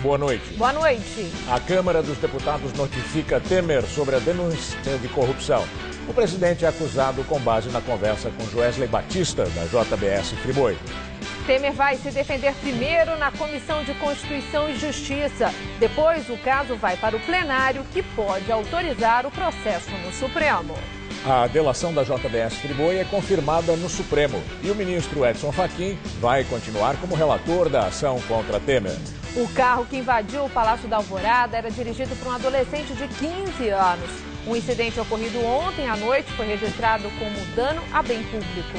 boa noite. Boa noite. A Câmara dos Deputados notifica Temer sobre a denúncia de corrupção. O presidente é acusado com base na conversa com Joesley Batista, da JBS Friboi. Temer vai se defender primeiro na Comissão de Constituição e Justiça. Depois, o caso vai para o plenário, que pode autorizar o processo no Supremo. A delação da JBS Friboi é confirmada no Supremo e o ministro Edson Fachin vai continuar como relator da ação contra Temer. O carro que invadiu o Palácio da Alvorada era dirigido por um adolescente de 15 anos. Um incidente ocorrido ontem à noite foi registrado como dano a bem público.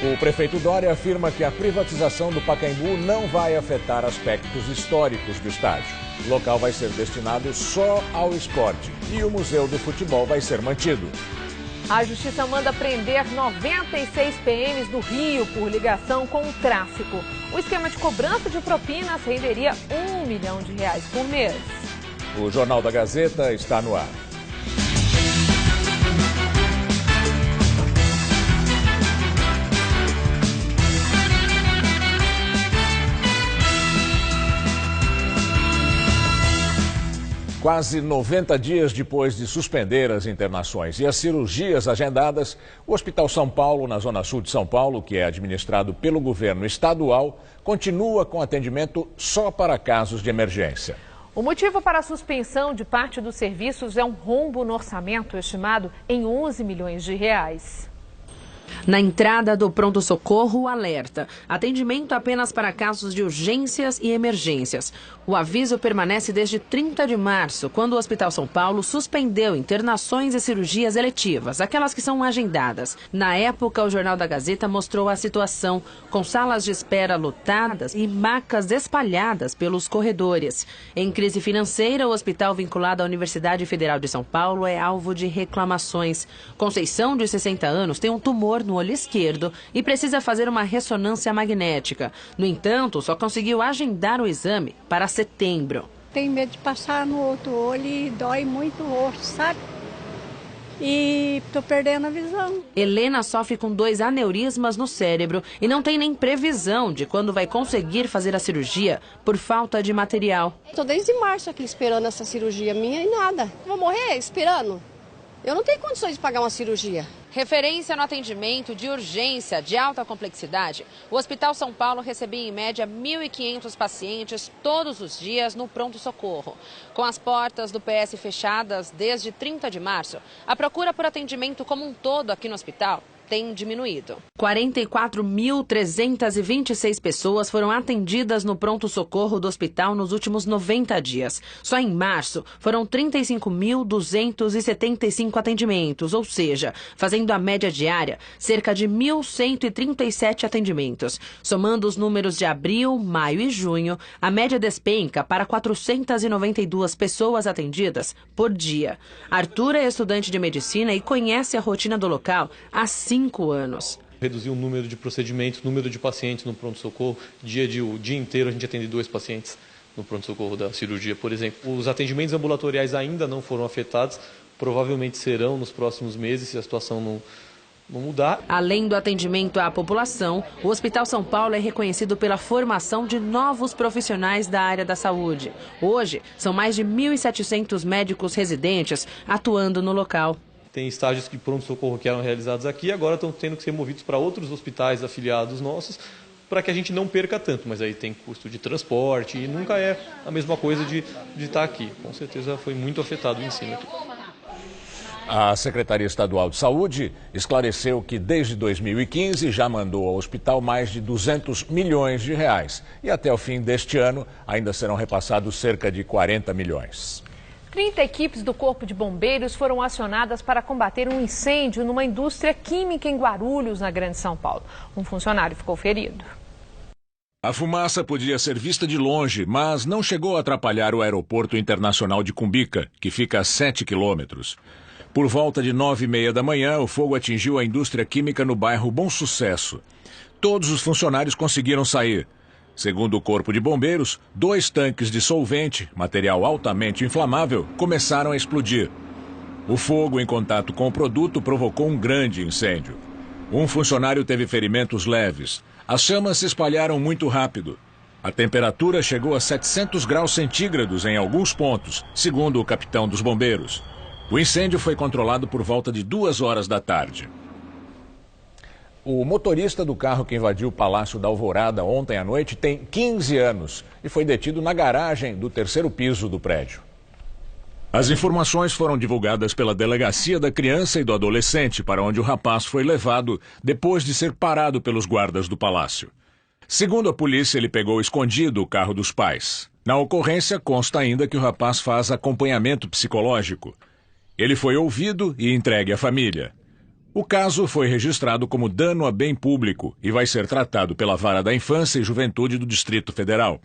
O prefeito Dória afirma que a privatização do Pacaembu não vai afetar aspectos históricos do estádio. O local vai ser destinado só ao esporte e o Museu do Futebol vai ser mantido. A Justiça manda prender 96 PMs do Rio por ligação com o tráfico. O esquema de cobrança de propinas renderia R$1 milhão por mês. O Jornal da Gazeta está no ar. Quase 90 dias depois de suspender as internações e as cirurgias agendadas, o Hospital São Paulo, na Zona Sul de São Paulo, que é administrado pelo governo estadual, continua com atendimento só para casos de emergência. O motivo para a suspensão de parte dos serviços é um rombo no orçamento estimado em R$11 milhões. Na entrada do pronto-socorro, o alerta: atendimento apenas para casos de urgências e emergências. O aviso permanece desde 30 de março, quando o Hospital São Paulo suspendeu internações e cirurgias eletivas, aquelas que são agendadas. Na época, o Jornal da Gazeta mostrou a situação, com salas de espera lotadas e macas espalhadas pelos corredores. Em crise financeira, o hospital vinculado à Universidade Federal de São Paulo é alvo de reclamações. Conceição, de 60 anos, tem um tumor no olho esquerdo e precisa fazer uma ressonância magnética. No entanto, só conseguiu agendar o exame para setembro. Tenho medo de passar no outro olho e dói muito o rosto, sabe? E estou perdendo a visão. Helena sofre com 2 aneurismas no cérebro e não tem nem previsão de quando vai conseguir fazer a cirurgia por falta de material. Estou desde março aqui esperando essa cirurgia minha e nada. Vou morrer esperando? Eu não tenho condições de pagar uma cirurgia. Referência no atendimento de urgência de alta complexidade, o Hospital São Paulo recebia em média 1.500 pacientes todos os dias no pronto-socorro. Com as portas do PS fechadas desde 30 de março, a procura por atendimento como um todo aqui no hospital tem diminuído. 44.326 pessoas foram atendidas no pronto-socorro do hospital nos últimos 90 dias. Só em março foram 35.275 atendimentos, ou seja, fazendo a média diária, cerca de 1.137 atendimentos. Somando os números de abril, maio e junho, a média despenca para 492 pessoas atendidas por dia. Arthur é estudante de medicina e conhece a rotina do local há 5 anos. Reduzir o número de procedimentos, número de pacientes no pronto-socorro. O dia inteiro a gente atende 2 pacientes no pronto-socorro da cirurgia, por exemplo. Os atendimentos ambulatoriais ainda não foram afetados, provavelmente serão nos próximos meses, se a situação não mudar. Além do atendimento à população, o Hospital São Paulo é reconhecido pela formação de novos profissionais da área da saúde. Hoje, são mais de 1.700 médicos residentes atuando no local. Tem estágios de pronto-socorro que eram realizados aqui e agora estão tendo que ser movidos para outros hospitais afiliados nossos, para que a gente não perca tanto. Mas aí tem custo de transporte e nunca é a mesma coisa de estar aqui. Com certeza foi muito afetado o ensino aqui. A Secretaria Estadual de Saúde esclareceu que desde 2015 já mandou ao hospital mais de R$200 milhões e até o fim deste ano ainda serão repassados cerca de 40 milhões. 30 equipes do Corpo de Bombeiros foram acionadas para combater um incêndio numa indústria química em Guarulhos, na Grande São Paulo. Um funcionário ficou ferido. A fumaça podia ser vista de longe, mas não chegou a atrapalhar o Aeroporto Internacional de Cumbica, que fica a 7 quilômetros. Por volta de 9h30 da manhã, o fogo atingiu a indústria química no bairro Bom Sucesso. Todos os funcionários conseguiram sair. Segundo o Corpo de Bombeiros, 2 tanques de solvente, material altamente inflamável, começaram a explodir. O fogo, em contato com o produto, provocou um grande incêndio. Um funcionário teve ferimentos leves. As chamas se espalharam muito rápido. A temperatura chegou a 700 graus centígrados em alguns pontos, segundo o capitão dos bombeiros. O incêndio foi controlado por volta de 2 horas da tarde. O motorista do carro que invadiu o Palácio da Alvorada ontem à noite tem 15 anos e foi detido na garagem do 3º piso do prédio. As informações foram divulgadas pela Delegacia da Criança e do Adolescente, para onde o rapaz foi levado depois de ser parado pelos guardas do palácio. Segundo a polícia, ele pegou escondido o carro dos pais. Na ocorrência, consta ainda que o rapaz faz acompanhamento psicológico. Ele foi ouvido e entregue à família. O caso foi registrado como dano a bem público e vai ser tratado pela Vara da Infância e Juventude do Distrito Federal.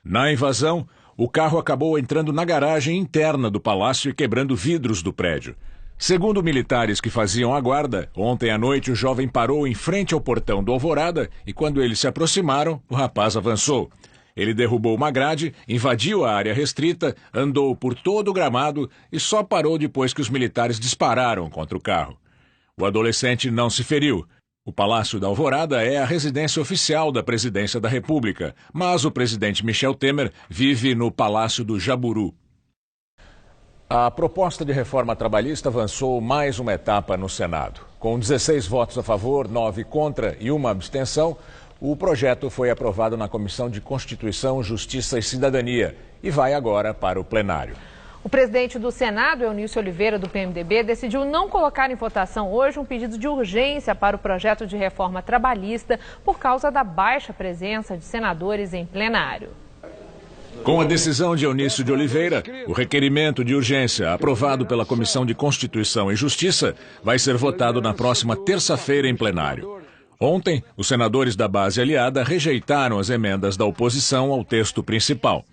Na invasão, o carro acabou entrando na garagem interna do palácio e quebrando vidros do prédio. Segundo militares que faziam a guarda, ontem à noite o jovem parou em frente ao portão do Alvorada e quando eles se aproximaram, o rapaz avançou. Ele derrubou uma grade, invadiu a área restrita, andou por todo o gramado e só parou depois que os militares dispararam contra o carro. O adolescente não se feriu. O Palácio da Alvorada é a residência oficial da Presidência da República, mas o presidente Michel Temer vive no Palácio do Jaburu. A proposta de reforma trabalhista avançou mais uma etapa no Senado. Com 16 votos a favor, 9 contra e 1 abstenção, o projeto foi aprovado na Comissão de Constituição, Justiça e Cidadania e vai agora para o plenário. O presidente do Senado, Eunício Oliveira, do PMDB, decidiu não colocar em votação hoje um pedido de urgência para o projeto de reforma trabalhista por causa da baixa presença de senadores em plenário. Com a decisão de Eunício de Oliveira, o requerimento de urgência aprovado pela Comissão de Constituição e Justiça vai ser votado na próxima terça-feira em plenário. Ontem, os senadores da base aliada rejeitaram as emendas da oposição ao texto principal.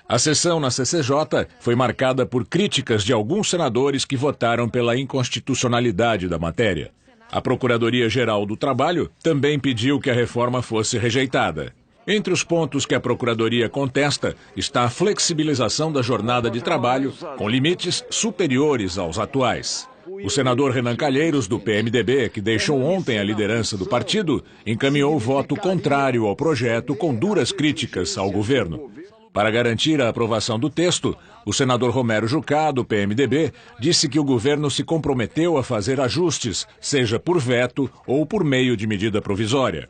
A sessão na CCJ foi marcada por críticas de alguns senadores que votaram pela inconstitucionalidade da matéria. A Procuradoria-Geral do Trabalho também pediu que a reforma fosse rejeitada. Entre os pontos que a Procuradoria contesta está a flexibilização da jornada de trabalho, com limites superiores aos atuais. O senador Renan Calheiros, do PMDB, que deixou ontem a liderança do partido, encaminhou voto contrário ao projeto com duras críticas ao governo. Para garantir a aprovação do texto, o senador Romero Jucá, do PMDB, disse que o governo se comprometeu a fazer ajustes, seja por veto ou por meio de medida provisória.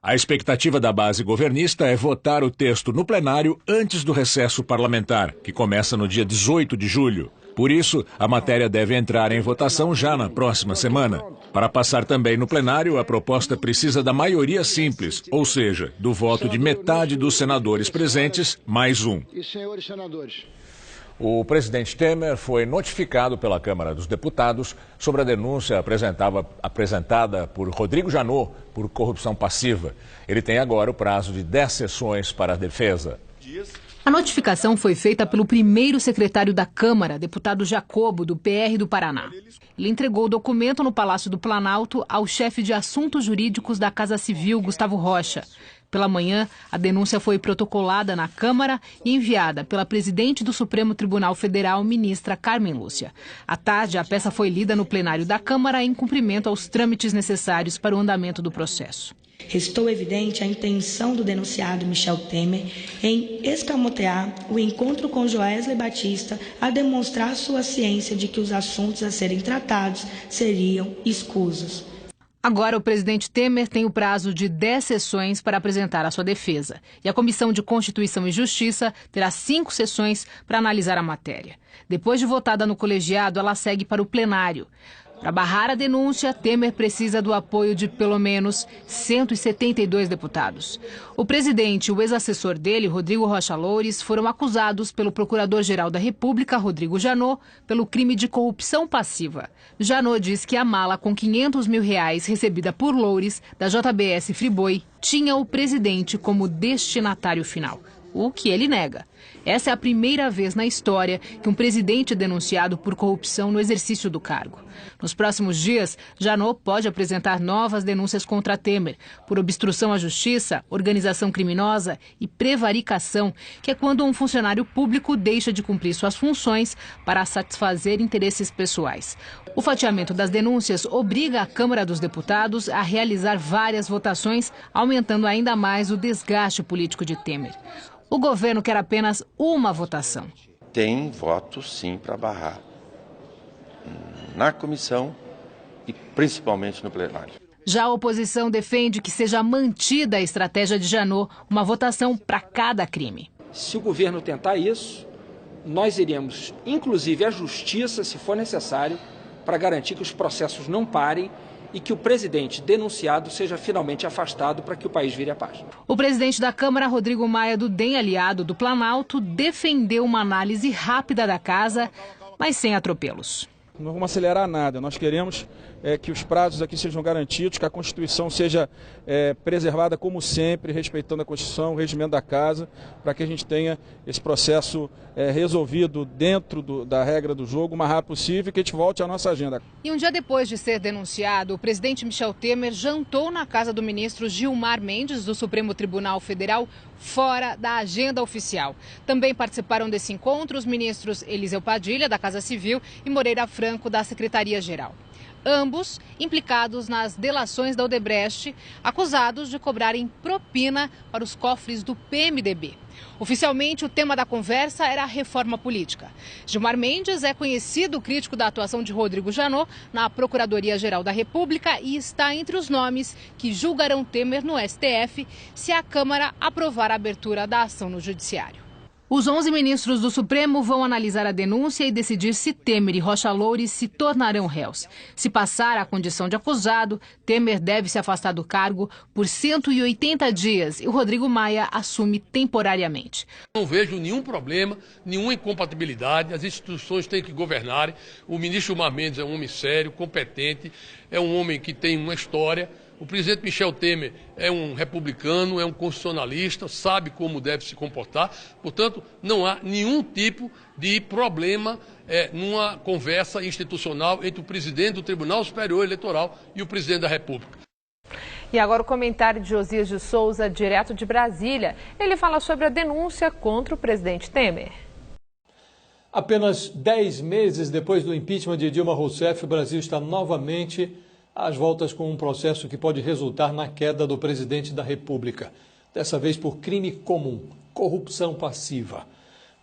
A expectativa da base governista é votar o texto no plenário antes do recesso parlamentar, que começa no dia 18 de julho. Por isso, a matéria deve entrar em votação já na próxima semana. Para passar também no plenário, a proposta precisa da maioria simples, ou seja, do voto de metade dos senadores presentes, mais um. O presidente Temer foi notificado pela Câmara dos Deputados sobre a denúncia apresentada por Rodrigo Janot por corrupção passiva. Ele tem agora o prazo de 10 sessões para a defesa. A notificação foi feita pelo primeiro secretário da Câmara, deputado Jacobo, do PR do Paraná. Ele entregou o documento no Palácio do Planalto ao chefe de assuntos jurídicos da Casa Civil, Gustavo Rocha. Pela manhã, a denúncia foi protocolada na Câmara e enviada pela presidente do Supremo Tribunal Federal, ministra Carmen Lúcia. À tarde, a peça foi lida no plenário da Câmara em cumprimento aos trâmites necessários para o andamento do processo. Restou evidente a intenção do denunciado Michel Temer em escamotear o encontro com Joesley Batista a demonstrar sua ciência de que os assuntos a serem tratados seriam escusos. Agora, o presidente Temer tem o prazo de 10 sessões para apresentar a sua defesa. E a Comissão de Constituição e Justiça terá 5 sessões para analisar a matéria. Depois de votada no colegiado, ela segue para o plenário. Para barrar a denúncia, Temer precisa do apoio de pelo menos 172 deputados. O presidente e o ex-assessor dele, Rodrigo Rocha Loures, foram acusados pelo Procurador-Geral da República, Rodrigo Janot, pelo crime de corrupção passiva. Janot diz que a mala com R$500 mil recebida por Loures, da JBS Friboi, tinha o presidente como destinatário final. o que ele nega. Essa é a primeira vez na história que um presidente é denunciado por corrupção no exercício do cargo. Nos próximos dias, Janot pode apresentar novas denúncias contra Temer por obstrução à justiça, organização criminosa e prevaricação, que é quando um funcionário público deixa de cumprir suas funções para satisfazer interesses pessoais. O fatiamento das denúncias obriga a Câmara dos Deputados a realizar várias votações, aumentando ainda mais o desgaste político de Temer. O governo quer apenas uma votação. Tem voto, sim, para barrar na comissão e principalmente no plenário. Já a oposição defende que seja mantida a estratégia de Janot, uma votação para cada crime. Se o governo tentar isso, nós iremos, inclusive, à justiça, se for necessário, para garantir que os processos não parem e que o presidente denunciado seja finalmente afastado para que o país vire a paz. O presidente da Câmara, Rodrigo Maia, do DEM, aliado do Planalto, defendeu uma análise rápida da casa, mas sem atropelos. Não vamos acelerar nada, nós queremos que os prazos aqui sejam garantidos, que a Constituição seja preservada como sempre, respeitando a Constituição, o regimento da casa, para que a gente tenha esse processo resolvido dentro da regra do jogo o mais rápido possível e que a gente volte à nossa agenda. E um dia depois de ser denunciado, o presidente Michel Temer jantou na casa do ministro Gilmar Mendes, do Supremo Tribunal Federal, fora da agenda oficial. Também participaram desse encontro os ministros Eliseu Padilha, da Casa Civil, e Moreira Franco, da Secretaria-Geral. Ambos implicados nas delações da Odebrecht, acusados de cobrarem propina para os cofres do PMDB. Oficialmente, o tema da conversa era a reforma política. Gilmar Mendes é conhecido crítico da atuação de Rodrigo Janot na Procuradoria-Geral da República e está entre os nomes que julgarão Temer no STF se a Câmara aprovar a abertura da ação no Judiciário. Os 11 ministros do Supremo vão analisar a denúncia e decidir se Temer e Rocha Loures se tornarão réus. Se passar a condição de acusado, Temer deve se afastar do cargo por 180 dias e o Rodrigo Maia assume temporariamente. Não vejo nenhum problema, nenhuma incompatibilidade, as instituições têm que governar. O ministro Gilmar Mendes é um homem sério, competente, é um homem que tem uma história. O presidente Michel Temer é um republicano, é um constitucionalista, sabe como deve se comportar. Portanto, não há nenhum tipo de problema numa conversa institucional entre o presidente do Tribunal Superior Eleitoral e o presidente da República. E agora o comentário de Josias de Souza, direto de Brasília. Ele fala sobre a denúncia contra o presidente Temer. Apenas 10 meses depois do impeachment de Dilma Rousseff, o Brasil está novamente às voltas com um processo que pode resultar na queda do presidente da República, dessa vez por crime comum, corrupção passiva.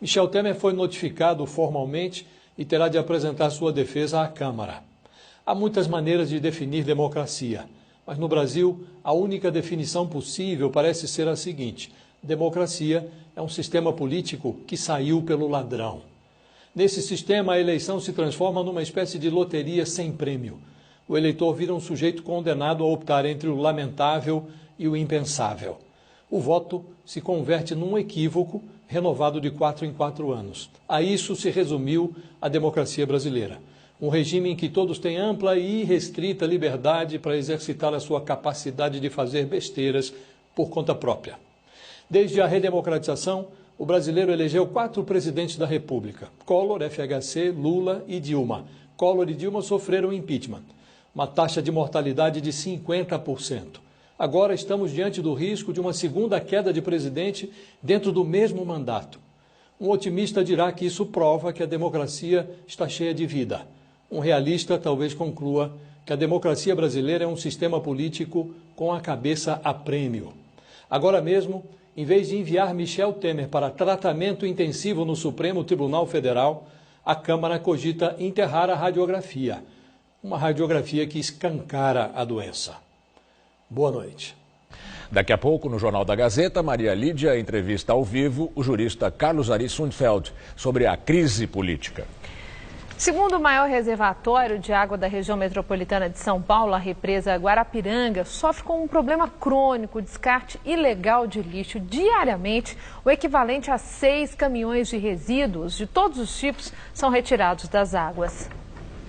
Michel Temer foi notificado formalmente e terá de apresentar sua defesa à Câmara. Há muitas maneiras de definir democracia, mas no Brasil a única definição possível parece ser a seguinte: democracia é um sistema político que saiu pelo ladrão. Nesse sistema, a eleição se transforma numa espécie de loteria sem prêmio. O eleitor vira um sujeito condenado a optar entre o lamentável e o impensável. O voto se converte num equívoco renovado de 4 em 4 anos. A isso se resumiu a democracia brasileira. Um regime em que todos têm ampla e irrestrita liberdade para exercitar a sua capacidade de fazer besteiras por conta própria. Desde a redemocratização, o brasileiro elegeu 4 presidentes da República: Collor, FHC, Lula e Dilma. Collor e Dilma sofreram impeachment. Uma taxa de mortalidade de 50%. Agora estamos diante do risco de uma segunda queda de presidente dentro do mesmo mandato. Um otimista dirá que isso prova que a democracia está cheia de vida. Um realista talvez conclua que a democracia brasileira é um sistema político com a cabeça a prêmio. Agora mesmo, em vez de enviar Michel Temer para tratamento intensivo no Supremo Tribunal Federal, a Câmara cogita enterrar a radiografia. Uma radiografia que escancara a doença. Boa noite. Daqui a pouco, no Jornal da Gazeta, Maria Lídia entrevista ao vivo o jurista Carlos Ari Sundfeld sobre a crise política. Segundo o maior reservatório de água da região metropolitana de São Paulo, a represa Guarapiranga sofre com um problema crônico, descarte ilegal de lixo. Diariamente, o equivalente a 6 caminhões de resíduos de todos os tipos são retirados das águas.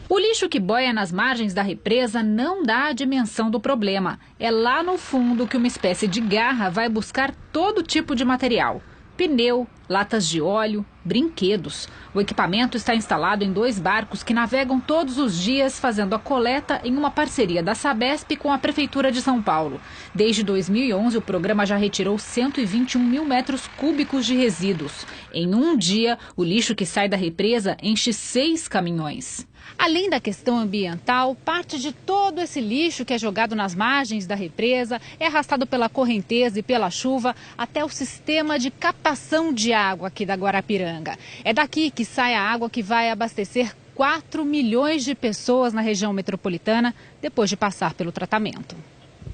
O lixo que boia nas margens da represa não dá a dimensão do problema. É lá no fundo que uma espécie de garra vai buscar todo tipo de material. pneu, latas de óleo, brinquedos. O equipamento está instalado em 2 barcos que navegam todos os dias, fazendo a coleta em uma parceria da Sabesp com a Prefeitura de São Paulo. Desde 2011, o programa já retirou 121 mil metros cúbicos de resíduos. Em um dia, o lixo que sai da represa enche 6 caminhões. Além da questão ambiental, parte de todo esse lixo que é jogado nas margens da represa é arrastado pela correnteza e pela chuva até o sistema de captação de água aqui da Guarapiranga. É daqui que sai a água que vai abastecer 4 milhões de pessoas na região metropolitana depois de passar pelo tratamento.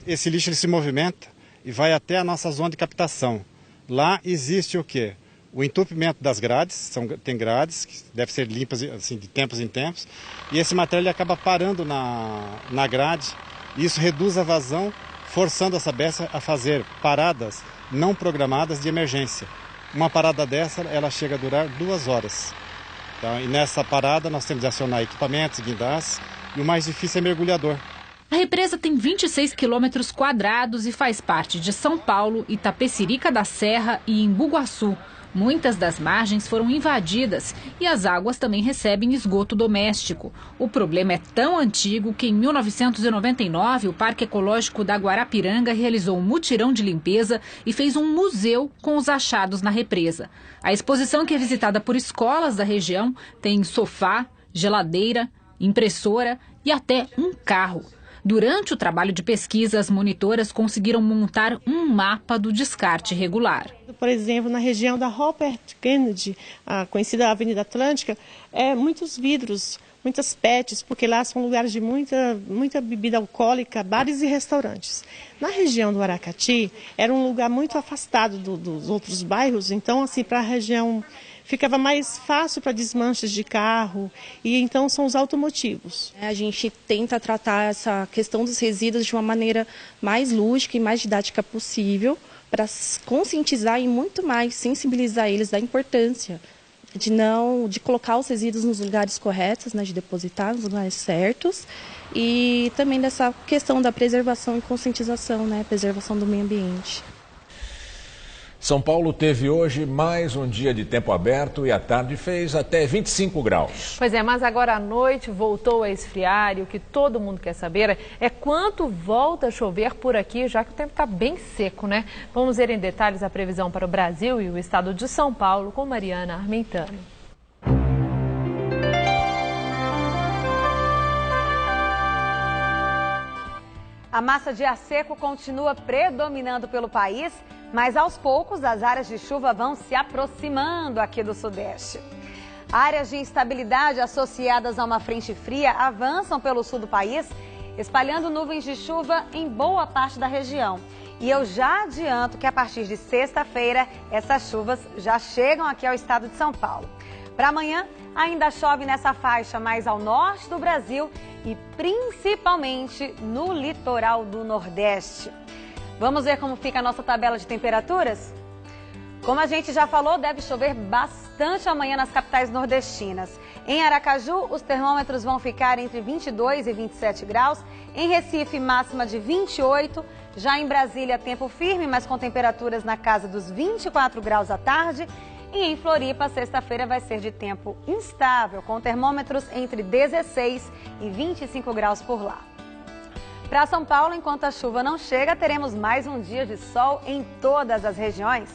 Esse lixo ele se movimenta e vai até a nossa zona de captação. Lá existe o quê? O entupimento das grades, tem grades que devem ser limpas assim, de tempos em tempos, e esse material ele acaba parando na grade, e isso reduz a vazão, forçando a Sabesp a fazer paradas não programadas de emergência. Uma parada dessa, ela chega a durar 2 horas. Tá? E nessa parada nós temos de acionar equipamentos, guindás, e o mais difícil é mergulhador. A represa tem 26 quilômetros quadrados e faz parte de São Paulo, Itapecerica da Serra e Embu-Guaçu. Muitas das margens foram invadidas e as águas também recebem esgoto doméstico. O problema é tão antigo que em 1999 o Parque Ecológico da Guarapiranga realizou um mutirão de limpeza e fez um museu com os achados na represa. A exposição, que é visitada por escolas da região, tem sofá, geladeira, impressora e até um carro. Durante o trabalho de pesquisa, as monitoras conseguiram montar um mapa do descarte irregular. Por exemplo, na região da Robert Kennedy, a conhecida Avenida Atlântica, muitos vidros, muitas PETs, porque lá são lugares de muita bebida alcoólica, bares e restaurantes. Na região do Aracati, era um lugar muito afastado dos outros bairros, então, assim, para a região ficava mais fácil para desmanches de carro, e então são os automotivos. A gente tenta tratar essa questão dos resíduos de uma maneira mais lúdica e mais didática possível, para conscientizar e muito mais sensibilizar eles da importância de colocar os resíduos nos lugares corretos, né, de depositar nos lugares certos, e também dessa questão da preservação e conscientização, né, preservação do meio ambiente. São Paulo teve hoje mais um dia de tempo aberto e à tarde fez até 25 graus. Pois é, mas agora à noite voltou a esfriar e o que todo mundo quer saber é quanto volta a chover por aqui, já que o tempo está bem seco, né? Vamos ver em detalhes a previsão para o Brasil e o estado de São Paulo com Mariana Armentano. A massa de ar seco continua predominando pelo país, mas aos poucos as áreas de chuva vão se aproximando aqui do Sudeste. Áreas de instabilidade associadas a uma frente fria avançam pelo sul do país, espalhando nuvens de chuva em boa parte da região. E eu já adianto que a partir de sexta-feira essas chuvas já chegam aqui ao estado de São Paulo. Para amanhã ainda chove nessa faixa mais ao norte do Brasil e principalmente no litoral do Nordeste. Vamos ver como fica a nossa tabela de temperaturas? Como a gente já falou, deve chover bastante amanhã nas capitais nordestinas. Em Aracaju, os termômetros vão ficar entre 22 e 27 graus. Em Recife, máxima de 28. Já em Brasília, tempo firme, mas com temperaturas na casa dos 24 graus à tarde. E em Floripa, sexta-feira vai ser de tempo instável, com termômetros entre 16 e 25 graus por lá. Para São Paulo, enquanto a chuva não chega, teremos mais um dia de sol em todas as regiões.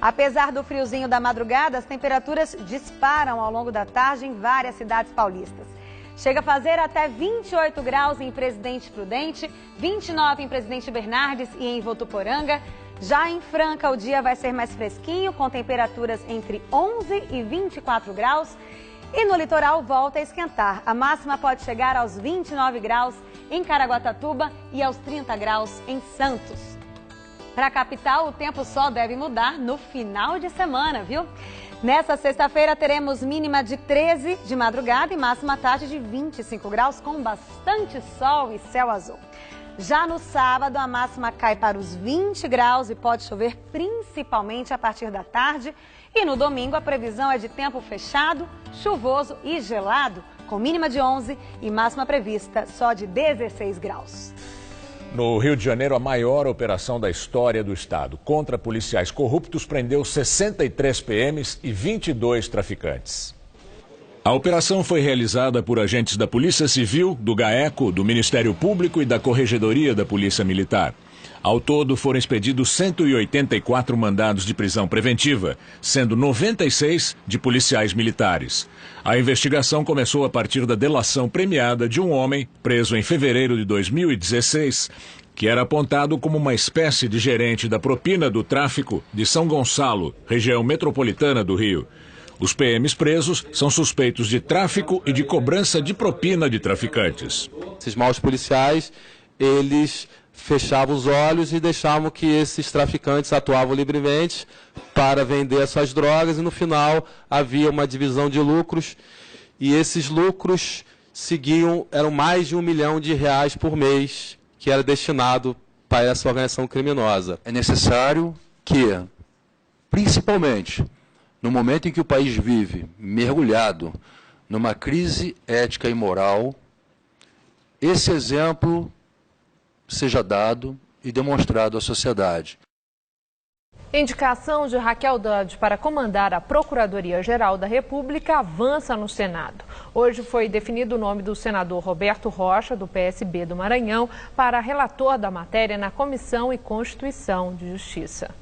Apesar do friozinho da madrugada, as temperaturas disparam ao longo da tarde em várias cidades paulistas. Chega a fazer até 28 graus em Presidente Prudente, 29 em Presidente Bernardes e em Votuporanga. Já em Franca, o dia vai ser mais fresquinho, com temperaturas entre 11 e 24 graus. E no litoral volta a esquentar. A máxima pode chegar aos 29 graus em Caraguatatuba e aos 30 graus em Santos. Para a capital, o tempo só deve mudar no final de semana, viu? Nessa sexta-feira teremos mínima de 13 de madrugada e máxima à tarde de 25 graus, com bastante sol e céu azul. Já no sábado, a máxima cai para os 20 graus e pode chover principalmente a partir da tarde. E no domingo, a previsão é de tempo fechado, chuvoso e gelado, com mínima de 11 e máxima prevista só de 16 graus. No Rio de Janeiro, a maior operação da história do estado contra policiais corruptos prendeu 63 PMs e 22 traficantes. A operação foi realizada por agentes da Polícia Civil, do GAECO, do Ministério Público e da Corregedoria da Polícia Militar. Ao todo, foram expedidos 184 mandados de prisão preventiva, sendo 96 de policiais militares. A investigação começou a partir da delação premiada de um homem preso em fevereiro de 2016, que era apontado como uma espécie de gerente da propina do tráfico de São Gonçalo, região metropolitana do Rio. Os PMs presos são suspeitos de tráfico e de cobrança de propina de traficantes. Esses maus policiais, eles fechavam os olhos e deixavam que esses traficantes atuavam livremente para vender essas drogas e no final havia uma divisão de lucros e esses lucros eram mais de R$1 milhão por mês que era destinado para essa organização criminosa. É necessário que, principalmente no momento em que o país vive mergulhado numa crise ética e moral, esse exemplo seja dado e demonstrado à sociedade. Indicação de Raquel Dodge para comandar a Procuradoria-Geral da República avança no Senado. Hoje foi definido o nome do senador Roberto Rocha, do PSB do Maranhão, para relator da matéria na Comissão e Constituição de Justiça.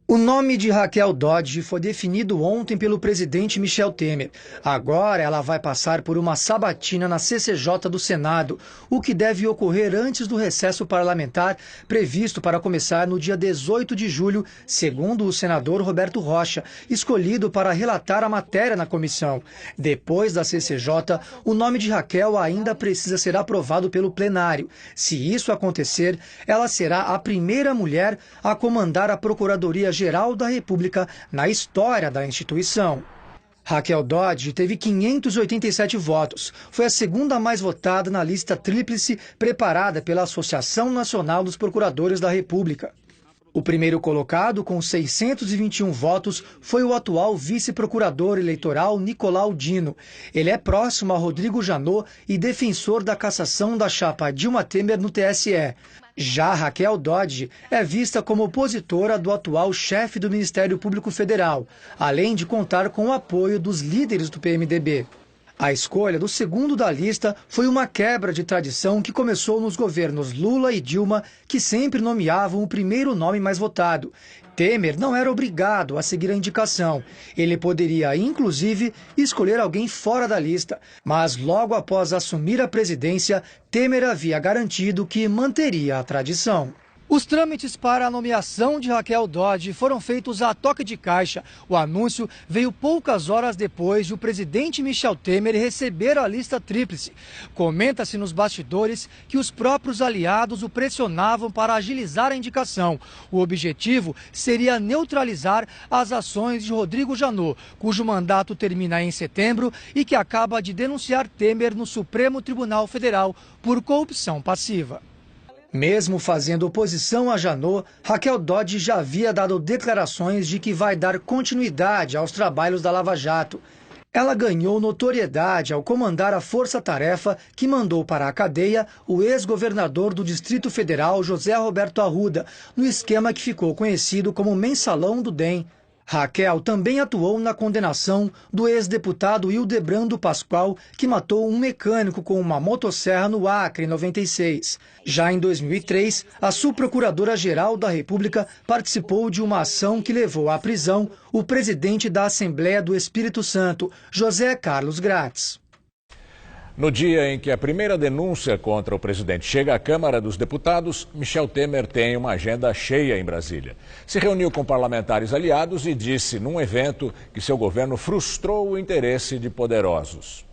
O nome de Raquel Dodge foi definido ontem pelo presidente Michel Temer. Agora ela vai passar por uma sabatina na CCJ do Senado, o que deve ocorrer antes do recesso parlamentar previsto para começar no dia 18 de julho, segundo o senador Roberto Rocha, escolhido para relatar a matéria na comissão. Depois da CCJ, o nome de Raquel ainda precisa ser aprovado pelo plenário. Se isso acontecer, ela será a primeira mulher a comandar a Procuradoria-Geral da República na história da instituição. Raquel Dodge teve 587 votos. Foi a segunda mais votada na lista tríplice preparada pela Associação Nacional dos Procuradores da República. O primeiro colocado, com 621 votos, foi o atual vice-procurador eleitoral Nicolau Dino. Ele é próximo a Rodrigo Janot e defensor da cassação da chapa Dilma Temer no TSE. Já Raquel Dodge é vista como opositora do atual chefe do Ministério Público Federal, além de contar com o apoio dos líderes do PMDB. A escolha do segundo da lista foi uma quebra de tradição que começou nos governos Lula e Dilma, que sempre nomeavam o primeiro nome mais votado. Temer não era obrigado a seguir a indicação. Ele poderia, inclusive, escolher alguém fora da lista. Mas logo após assumir a presidência, Temer havia garantido que manteria a tradição. Os trâmites para a nomeação de Raquel Dodge foram feitos a toque de caixa. O anúncio veio poucas horas depois de o presidente Michel Temer receber a lista tríplice. Comenta-se nos bastidores que os próprios aliados o pressionavam para agilizar a indicação. O objetivo seria neutralizar as ações de Rodrigo Janot, cujo mandato termina em setembro e que acaba de denunciar Temer no Supremo Tribunal Federal por corrupção passiva. Mesmo fazendo oposição a Janot, Raquel Dodge já havia dado declarações de que vai dar continuidade aos trabalhos da Lava Jato. Ela ganhou notoriedade ao comandar a força-tarefa que mandou para a cadeia o ex-governador do Distrito Federal, José Roberto Arruda, no esquema que ficou conhecido como Mensalão do DEM. Raquel também atuou na condenação do ex-deputado Hildebrando Pascoal, que matou um mecânico com uma motosserra no Acre, em 96. Já em 2003, a subprocuradora-geral da República participou de uma ação que levou à prisão o presidente da Assembleia do Espírito Santo, José Carlos Gratz. No dia em que a primeira denúncia contra o presidente chega à Câmara dos Deputados, Michel Temer tem uma agenda cheia em Brasília. Se reuniu com parlamentares aliados e disse num evento que seu governo frustrou o interesse de poderosos.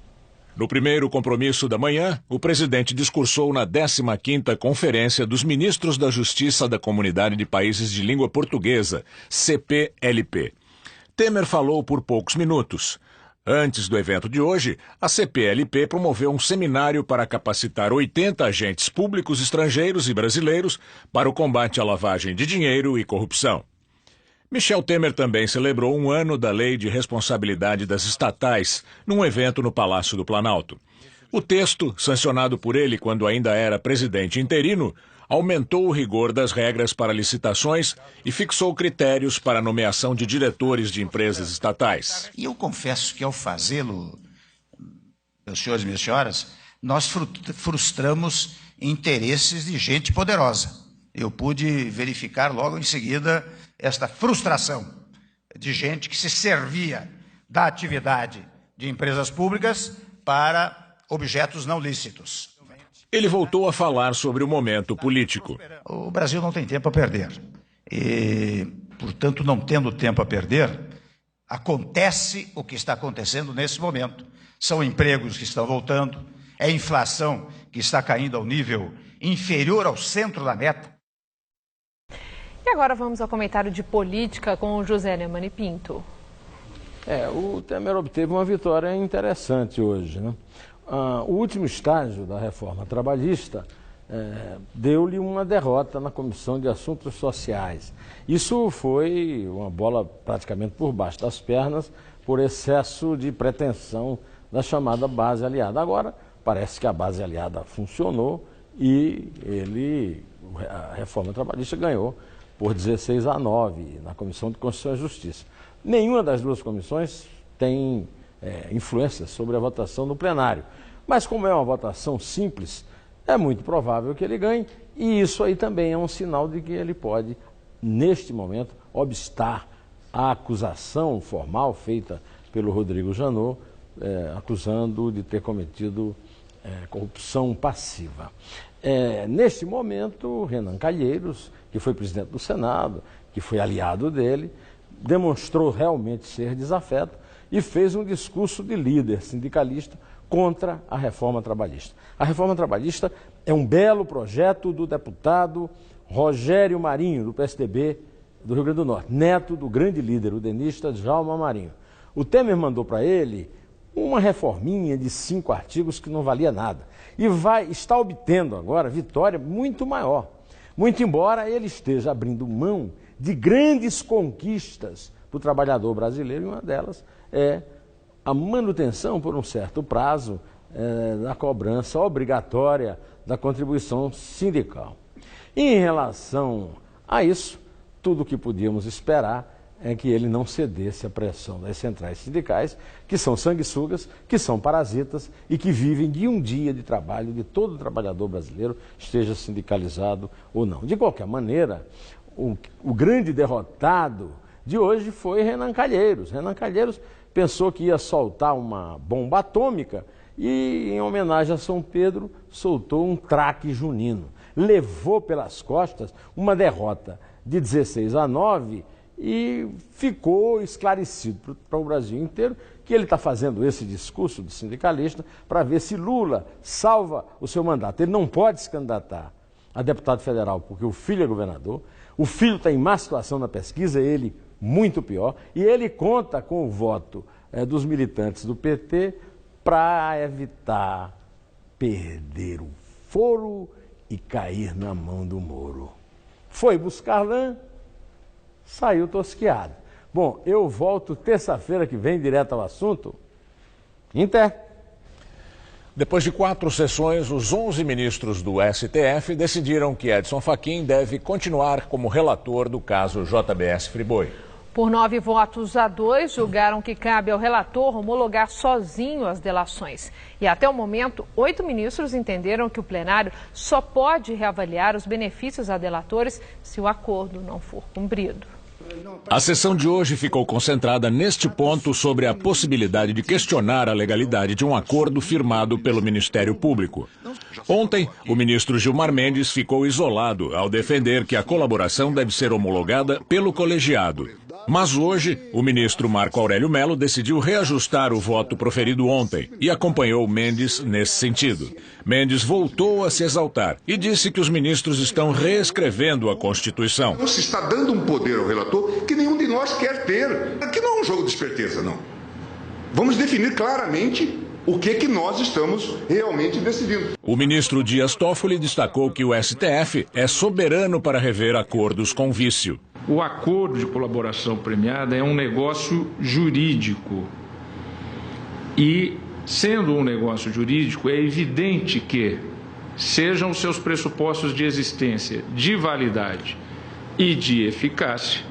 No primeiro compromisso da manhã, o presidente discursou na 15ª Conferência dos Ministros da Justiça da Comunidade de Países de Língua Portuguesa, CPLP. Temer falou por poucos minutos. Antes do evento de hoje, a CPLP promoveu um seminário para capacitar 80 agentes públicos estrangeiros e brasileiros para o combate à lavagem de dinheiro e corrupção. Michel Temer também celebrou um ano da Lei de Responsabilidade das Estatais, num evento no Palácio do Planalto. O texto, sancionado por ele quando ainda era presidente interino, aumentou o rigor das regras para licitações e fixou critérios para a nomeação de diretores de empresas estatais. E eu confesso que ao fazê-lo, meus senhores e minhas senhoras, nós frustramos interesses de gente poderosa. Eu pude verificar logo em seguida esta frustração de gente que se servia da atividade de empresas públicas para objetos não lícitos. Ele voltou a falar sobre o momento político. O Brasil não tem tempo a perder. E, portanto, não tendo tempo a perder, acontece o que está acontecendo nesse momento. São empregos que estão voltando, é inflação que está caindo ao nível inferior ao centro da meta. E agora vamos ao comentário de política com o José Neumann e Pinto. O Temer obteve uma vitória interessante hoje, né? O último estágio da reforma trabalhista deu-lhe uma derrota na Comissão de Assuntos Sociais. Isso foi uma bola praticamente por baixo das pernas por excesso de pretensão da chamada base aliada. Agora, parece que a base aliada funcionou e a reforma trabalhista ganhou por 16-9 na Comissão de Constituição e Justiça. Nenhuma das duas comissões tem influência sobre a votação no plenário. Mas como é uma votação simples, é muito provável que ele ganhe, e isso aí também é um sinal de que ele pode, neste momento, obstar a acusação formal feita pelo Rodrigo Janot, acusando de ter cometido corrupção passiva. Neste momento, Renan Calheiros, que foi presidente do Senado, que foi aliado dele, demonstrou realmente ser desafeto e fez um discurso de líder sindicalista contra a reforma trabalhista. A reforma trabalhista é um belo projeto do deputado Rogério Marinho, do PSDB do Rio Grande do Norte, neto do grande líder, o denista Djalma Marinho. O Temer mandou para ele uma reforminha de 5 artigos que não valia nada. E está obtendo agora vitória muito maior. Muito embora ele esteja abrindo mão de grandes conquistas para o trabalhador brasileiro, e uma delas é a manutenção por um certo prazo da cobrança obrigatória da contribuição sindical. Em relação a isso, tudo o que podíamos esperar é que ele não cedesse à pressão das centrais sindicais, que são sanguessugas, que são parasitas e que vivem de um dia de trabalho de todo trabalhador brasileiro, esteja sindicalizado ou não. De qualquer maneira, o grande derrotado de hoje foi Renan Calheiros. Renan Calheiros pensou que ia soltar uma bomba atômica e, em homenagem a São Pedro, soltou um traque junino. Levou pelas costas uma derrota de 16-9 e ficou esclarecido para o Brasil inteiro que ele está fazendo esse discurso de sindicalista para ver se Lula salva o seu mandato. Ele não pode se candidatar a deputado federal porque o filho é governador, o filho está em má situação na pesquisa, ele muito pior, e ele conta com o voto dos militantes do PT para evitar perder o foro e cair na mão do Moro. Foi buscar lã, saiu tosquiado. Bom, eu volto terça-feira que vem direto ao assunto. Inter. Depois de 4 sessões, os 11 ministros do STF decidiram que Edson Fachin deve continuar como relator do caso JBS Friboi. Por 9 votos a 2, julgaram que cabe ao relator homologar sozinho as delações. E até o momento, 8 ministros entenderam que o plenário só pode reavaliar os benefícios a delatores se o acordo não for cumprido. A sessão de hoje ficou concentrada neste ponto sobre a possibilidade de questionar a legalidade de um acordo firmado pelo Ministério Público. Ontem, o ministro Gilmar Mendes ficou isolado ao defender que a colaboração deve ser homologada pelo colegiado. Mas hoje, o ministro Marco Aurélio Mello decidiu reajustar o voto proferido ontem e acompanhou Mendes nesse sentido. Mendes voltou a se exaltar e disse que os ministros estão reescrevendo a Constituição. Se está dando um poder ao relator que nenhum de nós quer ter. Aqui não é um jogo de esperteza, não. Vamos definir claramente o que nós estamos realmente decidindo. O ministro Dias Toffoli destacou que o STF é soberano para rever acordos com vício. O acordo de colaboração premiada é um negócio jurídico e Sendo um negócio jurídico, é evidente que sejam os seus pressupostos de existência, de validade e de eficácia,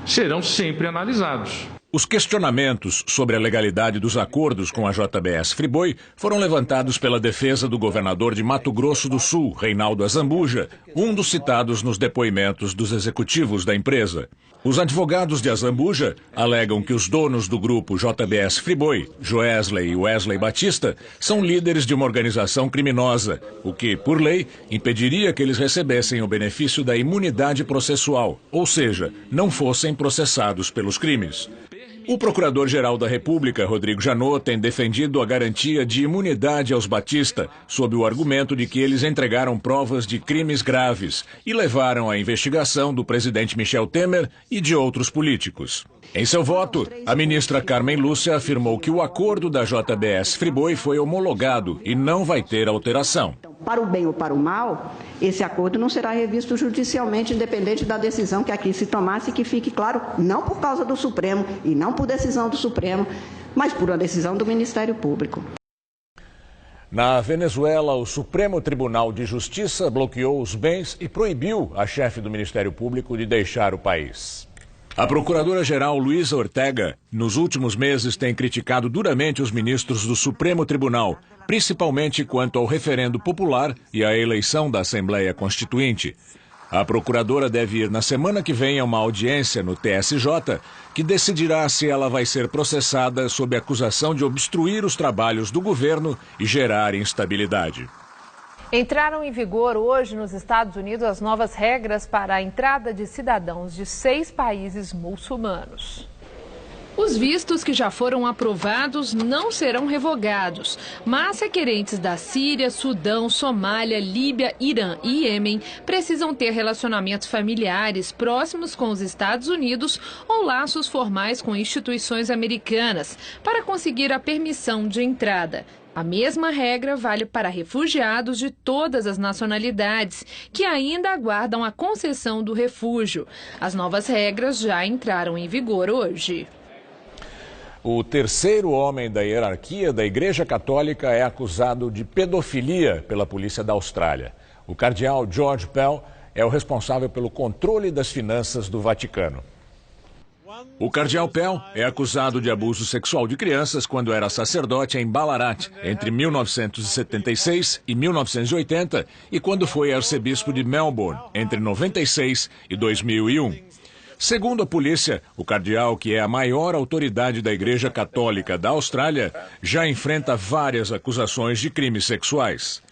serão sempre analisados. Os questionamentos sobre a legalidade dos acordos com a JBS Friboi foram levantados pela defesa do governador de Mato Grosso do Sul, Reinaldo Azambuja, um dos citados nos depoimentos dos executivos da empresa. Os advogados de Azambuja alegam que os donos do grupo JBS Friboi, Joesley e Wesley Batista, são líderes de uma organização criminosa, o que, por lei, impediria que eles recebessem o benefício da imunidade processual, ou seja, não fossem processados pelos crimes. O Procurador-Geral da República, Rodrigo Janot, tem defendido a garantia de imunidade aos Batista, sob o argumento de que eles entregaram provas de crimes graves e levaram à investigação do presidente Michel Temer e de outros políticos. Em seu voto, a ministra Carmen Lúcia afirmou que o acordo da JBS Friboi foi homologado e não vai ter alteração. Para o bem ou para o mal, esse acordo não será revisto judicialmente, independente da decisão que aqui se tomasse, que fique claro, não por causa do Supremo e não por decisão do Supremo, mas por uma decisão do Ministério Público. Na Venezuela, o Supremo Tribunal de Justiça bloqueou os bens e proibiu a chefe do Ministério Público de deixar o país. A procuradora-geral Luísa Ortega, nos últimos meses, tem criticado duramente os ministros do Supremo Tribunal, principalmente quanto ao referendo popular e à eleição da Assembleia Constituinte. A procuradora deve ir na semana que vem a uma audiência no TSJ, que decidirá se ela vai ser processada sob acusação de obstruir os trabalhos do governo e gerar instabilidade. Entraram em vigor hoje nos Estados Unidos as novas regras para a entrada de cidadãos de 6 países muçulmanos. Os vistos que já foram aprovados não serão revogados, mas requerentes da Síria, Sudão, Somália, Líbia, Irã e Iêmen precisam ter relacionamentos familiares próximos com os Estados Unidos ou laços formais com instituições americanas para conseguir a permissão de entrada. A mesma regra vale para refugiados de todas as nacionalidades, que ainda aguardam a concessão do refúgio. As novas regras já entraram em vigor hoje. O terceiro homem da hierarquia da Igreja Católica é acusado de pedofilia pela polícia da Austrália. O cardeal George Pell é o responsável pelo controle das finanças do Vaticano. O cardeal Pell é acusado de abuso sexual de crianças quando era sacerdote em Ballarat, entre 1976 e 1980, e quando foi arcebispo de Melbourne, entre 96 e 2001. Segundo a polícia, o cardeal, que é a maior autoridade da Igreja Católica da Austrália, já enfrenta várias acusações de crimes sexuais.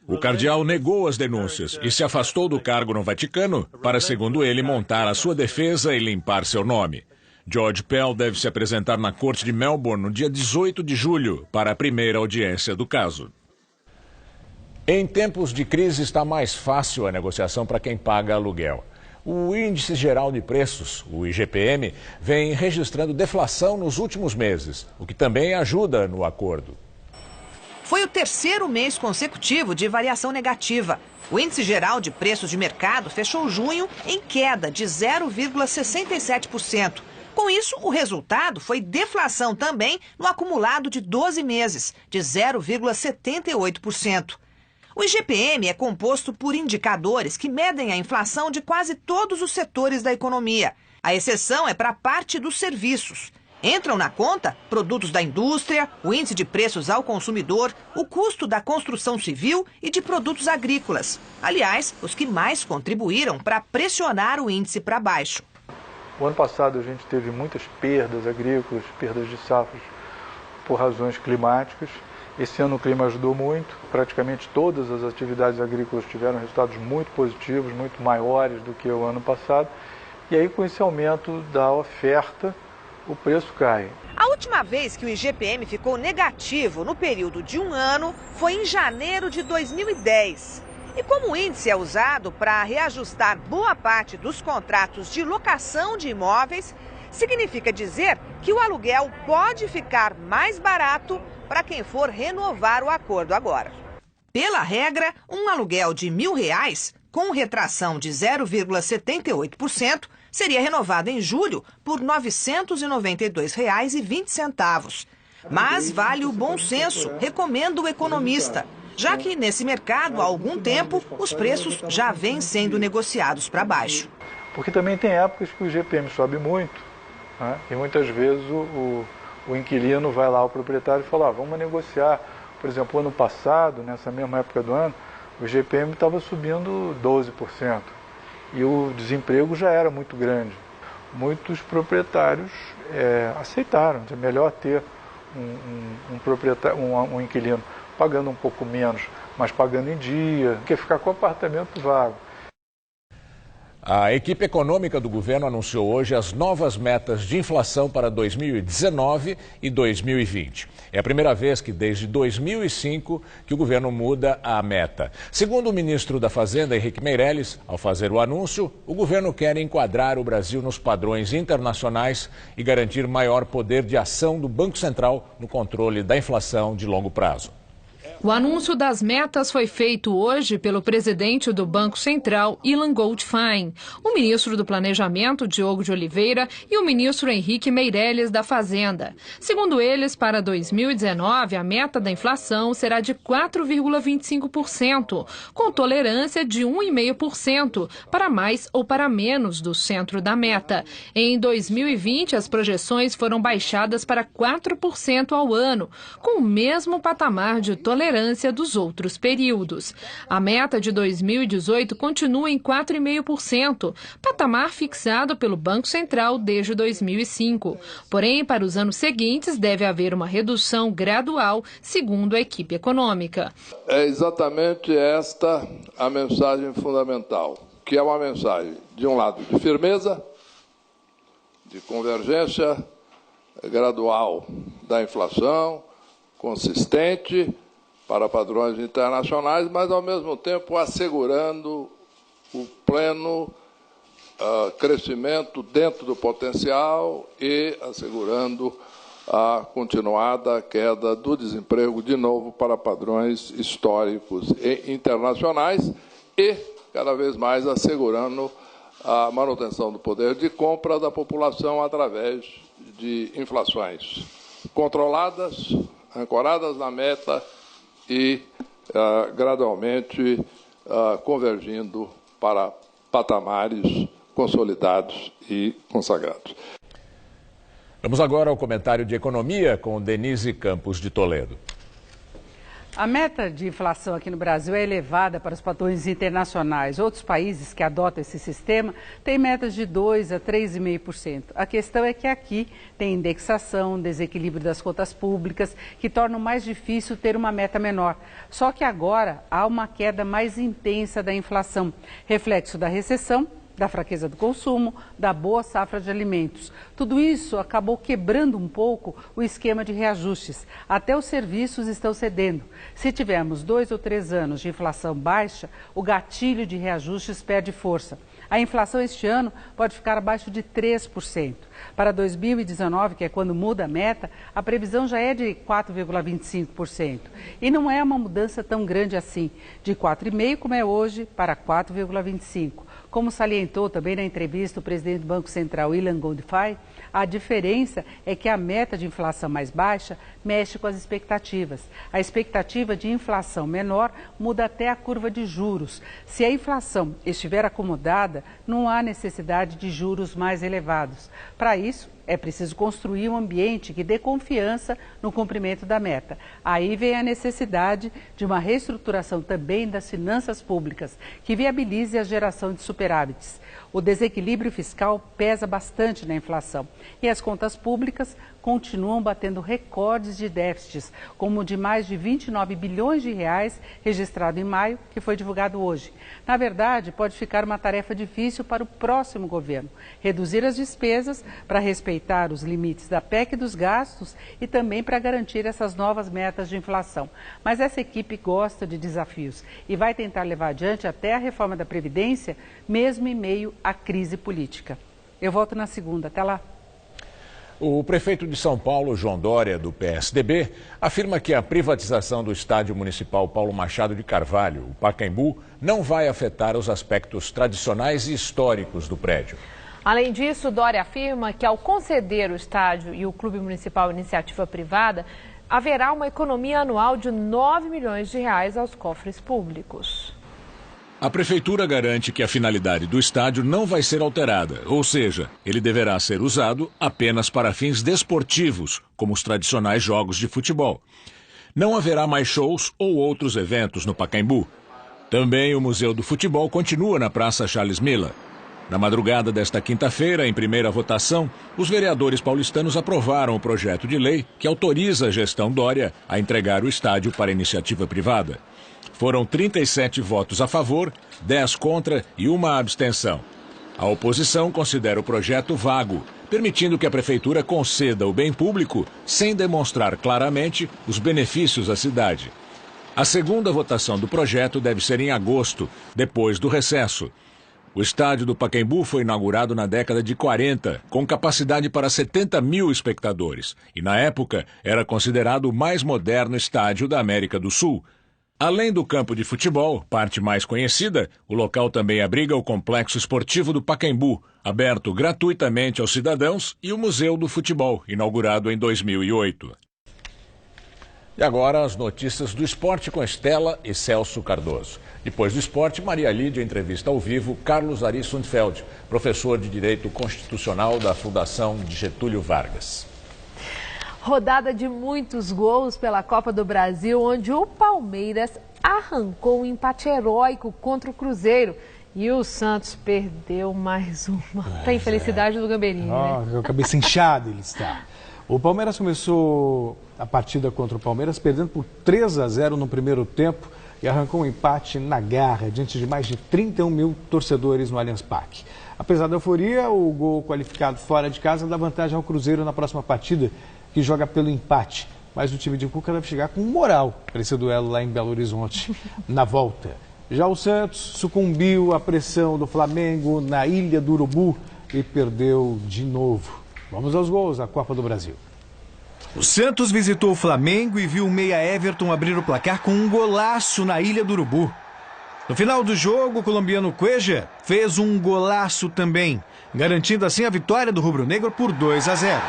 O cardeal negou as denúncias e se afastou do cargo no Vaticano para, segundo ele, montar a sua defesa e limpar seu nome. George Pell deve se apresentar na corte de Melbourne no dia 18 de julho para a primeira audiência do caso. Em tempos de crise está mais fácil a negociação para quem paga aluguel. O Índice Geral de Preços, o IGPM, vem registrando deflação nos últimos meses, o que também ajuda no acordo. Foi o terceiro mês consecutivo de variação negativa. O Índice Geral de Preços de Mercado fechou junho em queda de 0,67%. Com isso, o resultado foi deflação também no acumulado de 12 meses, de 0,78%. O IGPM é composto por indicadores que medem a inflação de quase todos os setores da economia. A exceção é para a parte dos serviços. Entram na conta produtos da indústria, o índice de preços ao consumidor, o custo da construção civil e de produtos agrícolas. Aliás, os que mais contribuíram para pressionar o índice para baixo. O ano passado a gente teve muitas perdas agrícolas, perdas de safras por razões climáticas. Esse ano o clima ajudou muito, praticamente todas as atividades agrícolas tiveram resultados muito positivos, muito maiores do que o ano passado. E aí, com esse aumento da oferta, o preço cai. A última vez que o IGPM ficou negativo no período de um ano foi em janeiro de 2010. E como o índice é usado para reajustar boa parte dos contratos de locação de imóveis, significa dizer que o aluguel pode ficar mais barato para quem for renovar o acordo agora. Pela regra, um aluguel de R$1.000, com retração de 0,78%, seria renovado em julho por R$ 992,20. Mas vale o bom senso, recomenda o economista, já que nesse mercado, há algum tempo, os preços já vêm sendo negociados para baixo. Porque também tem épocas que o IGPM sobe muito, né? E muitas vezes o inquilino vai lá ao proprietário e fala, vamos negociar. Por exemplo, ano passado, nessa mesma época do ano, o IGPM estava subindo 12% e o desemprego já era muito grande. Muitos proprietários aceitaram, é melhor ter um inquilino pagando um pouco menos, mas pagando em dia, que ficar com o apartamento vago. A equipe econômica do governo anunciou hoje as novas metas de inflação para 2019 e 2020. É a primeira vez que desde 2005 que o governo muda a meta. Segundo o ministro da Fazenda, Henrique Meirelles, ao fazer o anúncio, o governo quer enquadrar o Brasil nos padrões internacionais e garantir maior poder de ação do Banco Central no controle da inflação de longo prazo. O anúncio das metas foi feito hoje pelo presidente do Banco Central, Ilan Goldfein, o ministro do Planejamento, Diogo de Oliveira, e o ministro Henrique Meirelles da Fazenda. Segundo eles, para 2019, a meta da inflação será de 4,25%, com tolerância de 1,5% para mais ou para menos do centro da meta. Em 2020, as projeções foram baixadas para 4% ao ano, com o mesmo patamar de tolerância dos outros períodos. A meta de 2018 continua em 4,5%, patamar fixado pelo Banco Central desde 2005. Porém, para os anos seguintes, deve haver uma redução gradual, segundo a equipe econômica. É exatamente esta a mensagem fundamental, que é uma mensagem, de um lado, de firmeza, de convergência gradual da inflação, consistente, para padrões internacionais, mas, ao mesmo tempo, assegurando o pleno crescimento dentro do potencial e assegurando a continuada queda do desemprego, de novo, para padrões históricos e internacionais e, cada vez mais, assegurando a manutenção do poder de compra da população através de inflações controladas, ancoradas na meta, e gradualmente convergindo para patamares consolidados e consagrados. Vamos agora ao comentário de economia com Denise Campos de Toledo. A meta de inflação aqui no Brasil é elevada para os padrões internacionais. Outros países que adotam esse sistema têm metas de 2% a 3,5%. A questão é que aqui tem indexação, desequilíbrio das contas públicas, que tornam mais difícil ter uma meta menor. Só que agora há uma queda mais intensa da inflação, reflexo da recessão, da fraqueza do consumo, da boa safra de alimentos. Tudo isso acabou quebrando um pouco o esquema de reajustes. Até os serviços estão cedendo. Se tivermos 2 ou 3 anos de inflação baixa, o gatilho de reajustes perde força. A inflação este ano pode ficar abaixo de 3%. Para 2019, que é quando muda a meta, a previsão já é de 4,25%. E não é uma mudança tão grande assim, de 4,5% como é hoje para 4,25%. Como salientou também na entrevista o presidente do Banco Central, Ilan Goldfein, a diferença é que a meta de inflação mais baixa mexe com as expectativas. A expectativa de inflação menor muda até a curva de juros. Se a inflação estiver acomodada, não há necessidade de juros mais elevados. Para isso, é preciso construir um ambiente que dê confiança no cumprimento da meta. Aí vem a necessidade de uma reestruturação também das finanças públicas, que viabilize a geração de superávites. O desequilíbrio fiscal pesa bastante na inflação e as contas públicas continuam batendo recordes de déficits, como o de mais de 29 bilhões de reais registrado em maio, que foi divulgado hoje. Na verdade, pode ficar uma tarefa difícil para o próximo governo: reduzir as despesas para respeitar os limites da PEC dos gastos e também para garantir essas novas metas de inflação. Mas essa equipe gosta de desafios e vai tentar levar adiante até a reforma da Previdência, mesmo em meio à crise política. Eu volto na segunda. Até lá. O prefeito de São Paulo, João Dória, do PSDB, afirma que a privatização do estádio municipal Paulo Machado de Carvalho, o Pacaembu, não vai afetar os aspectos tradicionais e históricos do prédio. Além disso, Dória afirma que ao conceder o estádio e o Clube Municipal Iniciativa Privada, haverá uma economia anual de 9 milhões de reais aos cofres públicos. A Prefeitura garante que a finalidade do estádio não vai ser alterada, ou seja, ele deverá ser usado apenas para fins desportivos, como os tradicionais jogos de futebol. Não haverá mais shows ou outros eventos no Pacaembu. Também o Museu do Futebol continua na Praça Charles Miller. Na madrugada desta quinta-feira, em primeira votação, os vereadores paulistanos aprovaram o projeto de lei que autoriza a gestão Dória a entregar o estádio para iniciativa privada. Foram 37 votos a favor, 10 contra e uma abstenção. A oposição considera o projeto vago, permitindo que a Prefeitura conceda o bem público sem demonstrar claramente os benefícios à cidade. A segunda votação do projeto deve ser em agosto, depois do recesso. O estádio do Pacaembu foi inaugurado na década de 40, com capacidade para 70 mil espectadores, e na época era considerado o mais moderno estádio da América do Sul. Além do campo de futebol, parte mais conhecida, o local também abriga o Complexo Esportivo do Pacaembu, aberto gratuitamente aos cidadãos, e o Museu do Futebol, inaugurado em 2008. E agora as notícias do esporte com Estela e Celso Cardoso. Depois do esporte, Maria Lídia entrevista ao vivo Carlos Ari Sundfeld, professor de Direito Constitucional da Fundação de Getúlio Vargas. Rodada de muitos gols pela Copa do Brasil, onde o Palmeiras arrancou um empate heróico contra o Cruzeiro. E o Santos perdeu mais uma. Para a infelicidade do Gamberinho, né? A cabeça inchada ele está. O Palmeiras começou a partida contra o Palmeiras perdendo por 3-0 no primeiro tempo e arrancou um empate na garra, diante de mais de 31 mil torcedores no Allianz Parque. Apesar da euforia, o gol qualificado fora de casa dá vantagem ao Cruzeiro na próxima partida, que joga pelo empate. Mas o time de Cuca deve chegar com moral para esse duelo lá em Belo Horizonte, na volta. Já o Santos sucumbiu à pressão do Flamengo na Ilha do Urubu e perdeu de novo. Vamos aos gols da Copa do Brasil. O Santos visitou o Flamengo e viu o meia Everton abrir o placar com um golaço na Ilha do Urubu. No final do jogo, o colombiano Cueja fez um golaço também, garantindo assim a vitória do rubro-negro por 2-0.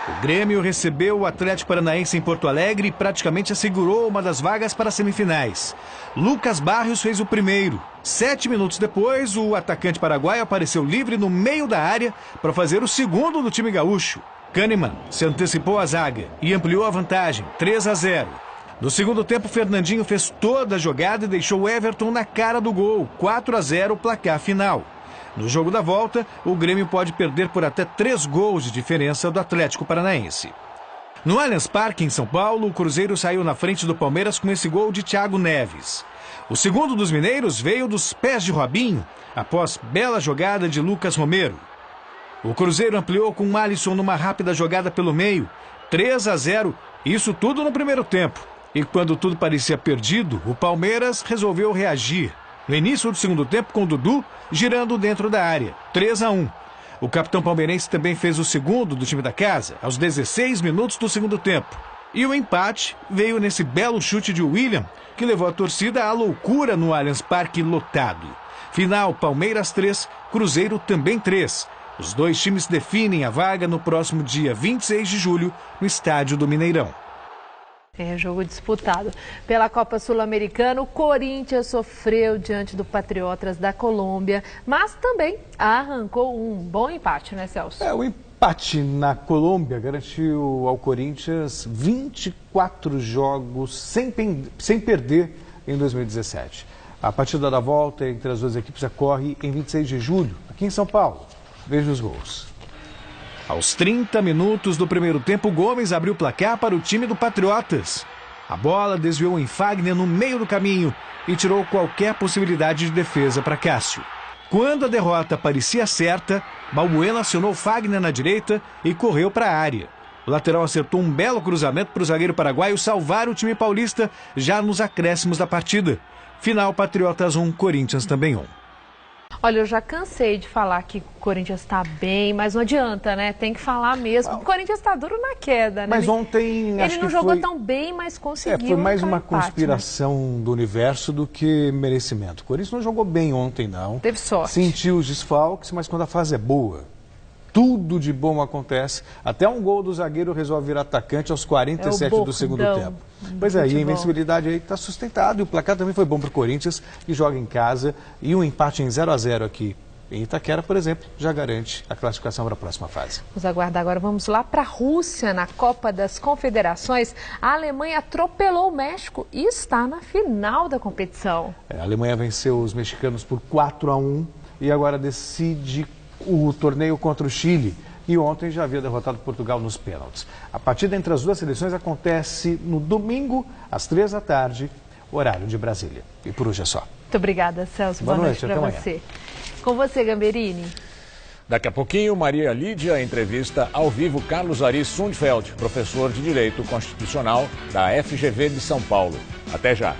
O Grêmio recebeu o Atlético Paranaense em Porto Alegre e praticamente assegurou uma das vagas para as semifinais. Lucas Barrios fez o primeiro. 7 minutos depois, o atacante paraguaio apareceu livre no meio da área para fazer o segundo do time gaúcho. Kahneman se antecipou à zaga e ampliou a vantagem, 3-0. No segundo tempo, Fernandinho fez toda a jogada e deixou o Everton na cara do gol, 4-0 o placar final. No jogo da volta, o Grêmio pode perder por até 3 gols de diferença do Atlético Paranaense. No Allianz Parque, em São Paulo, o Cruzeiro saiu na frente do Palmeiras com esse gol de Thiago Neves. O segundo dos mineiros veio dos pés de Robinho, após bela jogada de Lucas Romero. O Cruzeiro ampliou com Alisson numa rápida jogada pelo meio, 3-0, isso tudo no primeiro tempo. E quando tudo parecia perdido, o Palmeiras resolveu reagir. No início do segundo tempo, com o Dudu girando dentro da área, 3-1. O capitão palmeirense também fez o segundo do time da casa, aos 16 minutos do segundo tempo. E o empate veio nesse belo chute de William, que levou a torcida à loucura no Allianz Parque lotado. Final, Palmeiras 3, Cruzeiro também 3. Os dois times definem a vaga no próximo dia 26 de julho, no estádio do Mineirão. É jogo disputado. Pela Copa Sul-Americana, o Corinthians sofreu diante do Patriotas da Colômbia, mas também arrancou um bom empate, né, Celso? O empate na Colômbia garantiu ao Corinthians 24 jogos sem perder em 2017. A partida da volta entre as duas equipes ocorre em 26 de julho, aqui em São Paulo. Veja os gols. Aos 30 minutos do primeiro tempo, Gomes abriu o placar para o time do Patriotas. A bola desviou em Fagner no meio do caminho e tirou qualquer possibilidade de defesa para Cássio. Quando a derrota parecia certa, Balbuena acionou Fagner na direita e correu para a área. O lateral acertou um belo cruzamento para o zagueiro paraguaio salvar o time paulista já nos acréscimos da partida. Final, Patriotas 1, Corinthians também 1. Olha, eu já cansei de falar que o Corinthians está bem, mas não adianta, né? Tem que falar mesmo. O Corinthians está duro na queda, né? Mas ontem ele não jogou tão bem, mas conseguiu. Foi mais uma empate, conspiração do universo do que merecimento. O Corinthians não jogou bem ontem, não. Teve sorte. Sentiu os desfalques, mas quando a fase é boa, tudo de bom acontece. Até um gol do zagueiro resolve virar atacante aos 47 do segundo tempo. Pois é, e a invencibilidade aí está sustentada. E o placar também foi bom para o Corinthians, que joga em casa. E um empate em 0-0 aqui em Itaquera, por exemplo, já garante a classificação para a próxima fase. Vamos aguardar agora. Vamos lá para a Rússia, na Copa das Confederações. A Alemanha atropelou o México e está na final da competição. A Alemanha venceu os mexicanos por 4-1 e agora decide o torneio contra o Chile, e ontem já havia derrotado Portugal nos pênaltis. A partida entre as duas seleções acontece no domingo, às 15h, horário de Brasília. E por hoje é só. Muito obrigada, Celso. Boa noite para você. Com você, Gamberini. Daqui a pouquinho, Maria Lídia entrevista ao vivo Carlos Ari Sundfeld, professor de Direito Constitucional da FGV de São Paulo. Até já.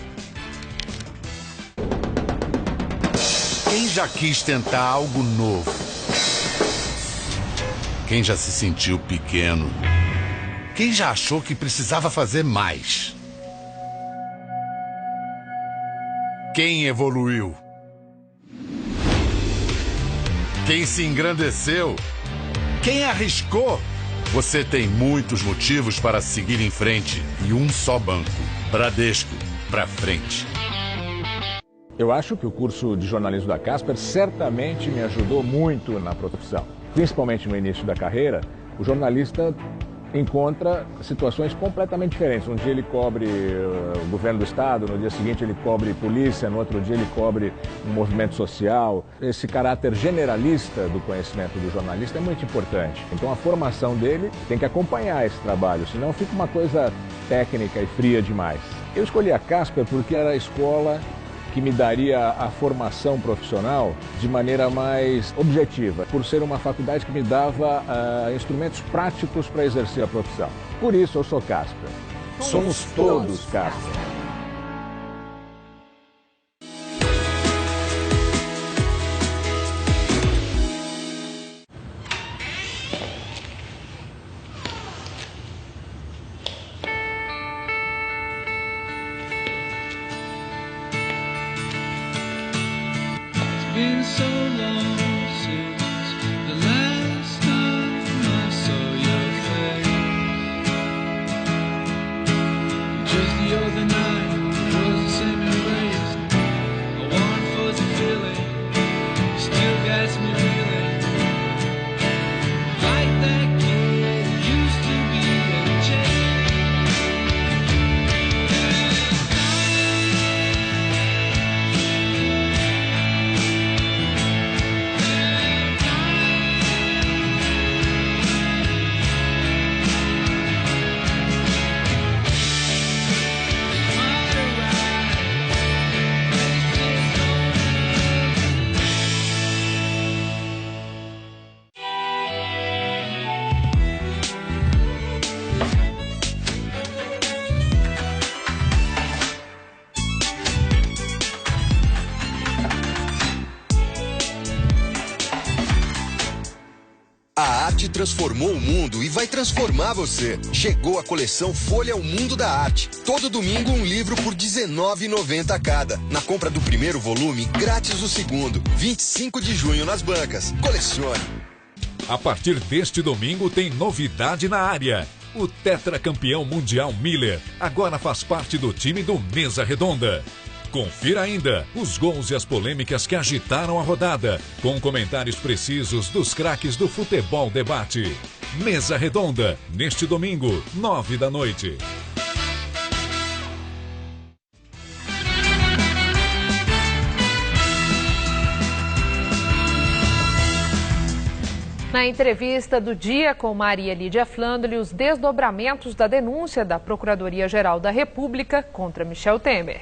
Quem já quis tentar algo novo? Quem já se sentiu pequeno? Quem já achou que precisava fazer mais? Quem evoluiu? Quem se engrandeceu? Quem arriscou? Você tem muitos motivos para seguir em frente e um só banco. Bradesco, pra frente. Eu acho que o curso de jornalismo da Casper certamente me ajudou muito na profissão. Principalmente no início da carreira, o jornalista encontra situações completamente diferentes. Um dia ele cobre o governo do estado, no dia seguinte ele cobre polícia, no outro dia ele cobre um movimento social. Esse caráter generalista do conhecimento do jornalista é muito importante. Então a formação dele tem que acompanhar esse trabalho, senão fica uma coisa técnica e fria demais. Eu escolhi a Casper porque era a escola que me daria a formação profissional de maneira mais objetiva, por ser uma faculdade que me dava instrumentos práticos para exercer a profissão. Por isso eu sou Casper. Somos todos Casper. Been so long since the last time I saw your face. Just the other night was the same embrace. A warm fuzzy feeling still gets me reeling. Like that kid used to be a chain. A arte transformou o mundo e vai transformar você. Chegou a coleção Folha O Mundo da Arte. Todo domingo um livro por R$19,90 cada. Na compra do primeiro volume, grátis o segundo. 25 de junho nas bancas. Colecione. A partir deste domingo tem novidade na área. O tetracampeão mundial Miller agora faz parte do time do Mesa Redonda. Confira ainda os gols e as polêmicas que agitaram a rodada, com comentários precisos dos craques do futebol debate. Mesa Redonda, neste domingo, 9 da noite. Na entrevista do dia com Maria Lídia Flandre, os desdobramentos da denúncia da Procuradoria-Geral da República contra Michel Temer.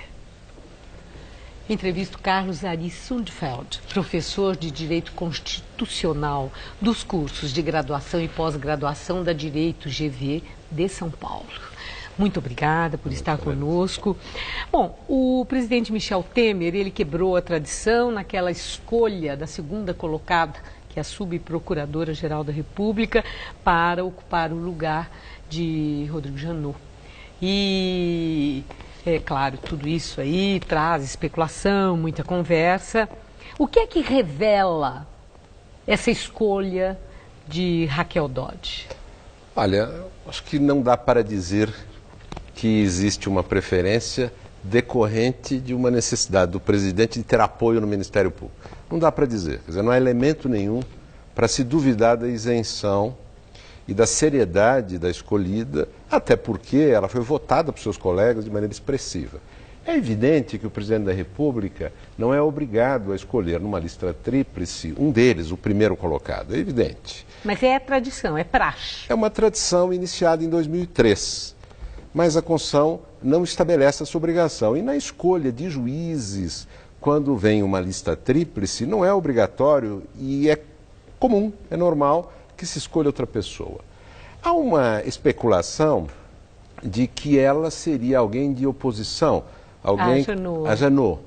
Entrevisto Carlos Ari Sundfeld, professor de Direito Constitucional dos cursos de graduação e pós-graduação da Direito GV de São Paulo. muito obrigada por estar conosco. Bom, o presidente Michel Temer, ele quebrou a tradição naquela escolha da segunda colocada, que é a subprocuradora-geral da República, para ocupar o lugar de Rodrigo Janot. E, é claro, tudo isso aí traz especulação, muita conversa. O que é que revela essa escolha de Raquel Dodge? Olha, acho que não dá para dizer que existe uma preferência decorrente de uma necessidade do presidente de ter apoio no Ministério Público. Não dá para dizer, quer dizer, não há elemento nenhum para se duvidar da isenção e da seriedade da escolhida, até porque ela foi votada por seus colegas de maneira expressiva. É evidente que o presidente da República não é obrigado a escolher numa lista tríplice um deles, o primeiro colocado, é evidente. Mas é tradição, é praxe. É uma tradição iniciada em 2003, mas a Constituição não estabelece essa obrigação. E na escolha de juízes, quando vem uma lista tríplice, não é obrigatório e é comum, é normal que se escolha outra pessoa. Há uma especulação de que ela seria alguém de oposição, alguém a Janot.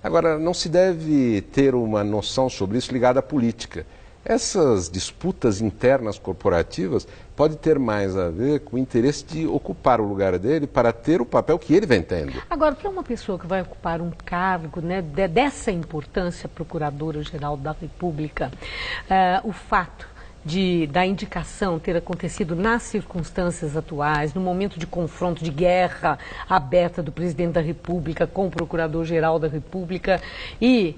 Agora, não se deve ter uma noção sobre isso ligada à política. Essas disputas internas corporativas podem ter mais a ver com o interesse de ocupar o lugar dele para ter o papel que ele vem tendo. Agora, para uma pessoa que vai ocupar um cargo, né, dessa importância, Procuradora-Geral da República, o fato da indicação ter acontecido nas circunstâncias atuais, no momento de confronto, de guerra aberta do presidente da República com o Procurador-Geral da República e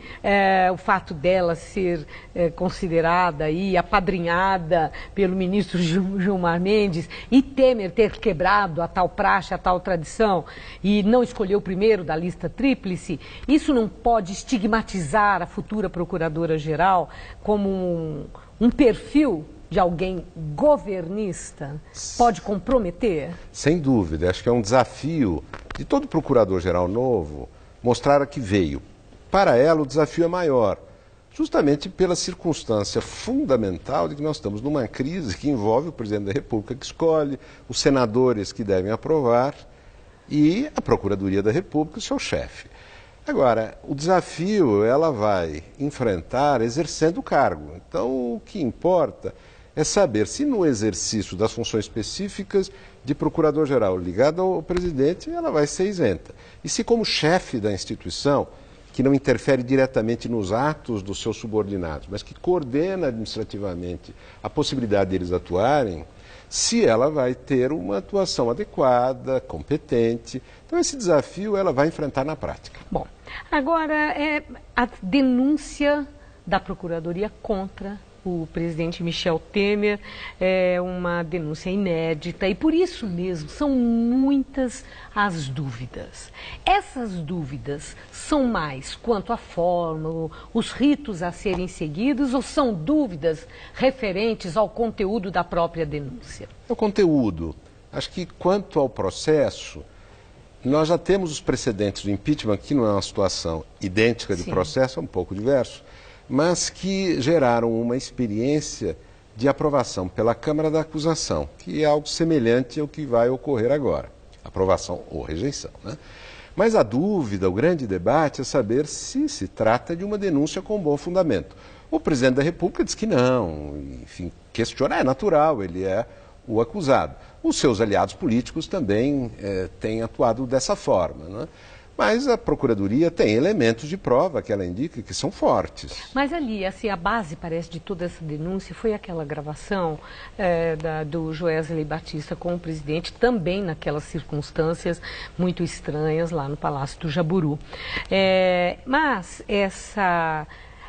o fato dela ser considerada e apadrinhada pelo ministro Gilmar Mendes e Temer ter quebrado a tal praxe, a tal tradição e não escolheu o primeiro da lista tríplice, isso não pode estigmatizar a futura Procuradora-Geral como um perfil de alguém governista? Pode comprometer? Sem dúvida, acho que é um desafio de todo procurador-geral novo mostrar a que veio. Para ela o desafio é maior, justamente pela circunstância fundamental de que nós estamos numa crise que envolve o presidente da República que escolhe, os senadores que devem aprovar e a Procuradoria da República, o seu chefe. Agora, o desafio ela vai enfrentar exercendo o cargo. Então, o que importa é saber se no exercício das funções específicas de procurador-geral ligado ao presidente, ela vai ser isenta. E se como chefe da instituição, que não interfere diretamente nos atos dos seus subordinados, mas que coordena administrativamente a possibilidade deles atuarem, se ela vai ter uma atuação adequada, competente. Então, esse desafio ela vai enfrentar na prática. Bom, agora, a denúncia da Procuradoria contra o presidente Michel Temer é uma denúncia inédita e por isso mesmo são muitas as dúvidas. Essas dúvidas são mais quanto à forma, os ritos a serem seguidos ou são dúvidas referentes ao conteúdo da própria denúncia? O conteúdo. Acho que quanto ao processo, nós já temos os precedentes do impeachment, que não é uma situação idêntica de processo, é um pouco diverso, mas que geraram uma experiência de aprovação pela Câmara da Acusação, que é algo semelhante ao que vai ocorrer agora, aprovação ou rejeição, né? Mas a dúvida, o grande debate é saber se se trata de uma denúncia com bom fundamento. O presidente da República diz que não, enfim, questiona, é natural, ele é o acusado. Os seus aliados políticos também têm atuado dessa forma, né? Mas a Procuradoria tem elementos de prova que ela indica que são fortes. Mas ali, assim, a base, parece, de toda essa denúncia foi aquela gravação do Joesley Batista com o presidente, também naquelas circunstâncias muito estranhas lá no Palácio do Jaburu. Mas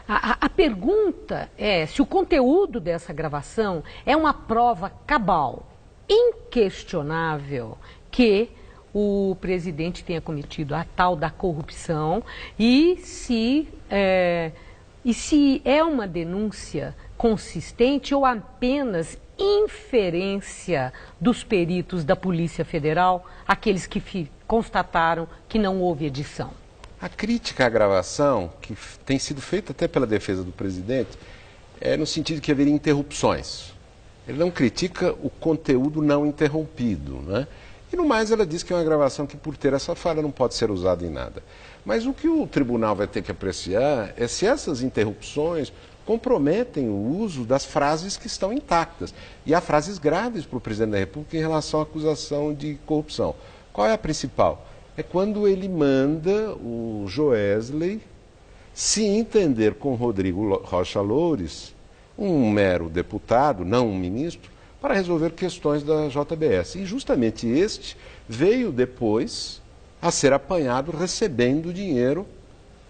a pergunta é se o conteúdo dessa gravação é uma prova cabal, inquestionável, que o presidente tenha cometido a tal da corrupção e se é uma denúncia consistente ou apenas inferência dos peritos da Polícia Federal, aqueles que constataram que não houve edição. A crítica à gravação, que tem sido feita até pela defesa do presidente, é no sentido de que haveria interrupções. Ele não critica o conteúdo não interrompido, né? E no mais ela diz que é uma gravação que, por ter essa falha, não pode ser usada em nada. Mas o que o tribunal vai ter que apreciar é se essas interrupções comprometem o uso das frases que estão intactas. E há frases graves para o presidente da República em relação à acusação de corrupção. Qual é a principal? É quando ele manda o Joesley se entender com Rodrigo Rocha Loures, um mero deputado, não um ministro, para resolver questões da JBS. E justamente este veio depois a ser apanhado recebendo dinheiro